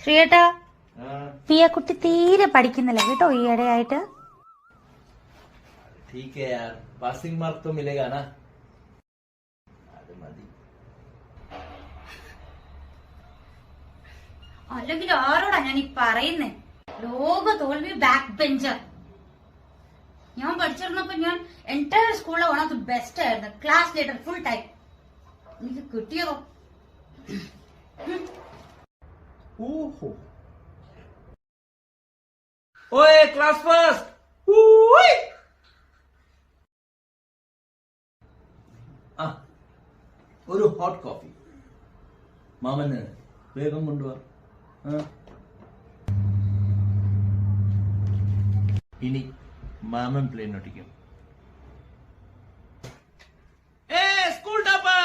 ശ്രീയേട്ടാ, പിയക്കുട്ടി തീരെ പഠിക്കുന്നില്ല കേട്ടോ ഈ ഇടയായിട്ട്. ठीक है यार, पासिंग मार्क तो मिलेगा ना. അല്ലെങ്കിൽ ആരോടാ ഞാൻ ഈ പറയുന്നേ? ലോക തോൽവി ബാക്ക് ബെഞ്ചർ. ഞാൻ പഠിച്ചിരുന്നപ്പോ ഞാൻ എൻറ്റയർ സ്കൂളിലെ വൺ ഓഫ് ദി ബെസ്റ്റ് ആയിരുന്നു, ക്ലാസ് ലീഡർ ഫുൾ ടൈം. എനിക്ക് കിട്ടിയതോ ओहो, ओए क्लास फर्स्ट. ഒരു ഹോട്ട് കോഫി മാമന് വേഗം കൊണ്ടുവാ. ഇനി മാമൻ പ്ലെയിൻ ഒട്ടിക്കും. School topper.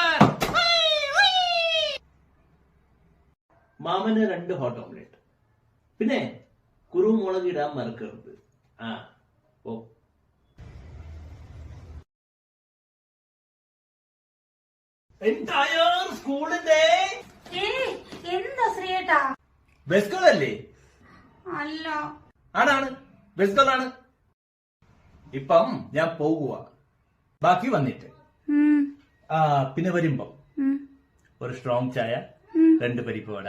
മാമന് 2 ഹോട്ട് ഓംലെറ്റ്. പിന്നെ കുരുമുളക് ഇടാൻ മറക്കരുത്. ഓ എൻറ്റയർ സ്കൂളിന്റെ എന്താ ശ്രീയേട്ടാ? ബെസ്റ്റ് ഗേൾ അല്ലേ? അല്ല. ആണാണ്, ബെസ്റ്റ് ഗേൾ ആണ്. ഇപ്പം ഞാൻ പോകുക. ബാക്കി വന്നിട്ട് പിന്നെ വരുമ്പം ഒരു സ്ട്രോങ് ചായ, 2 പരിപ്പ് വട.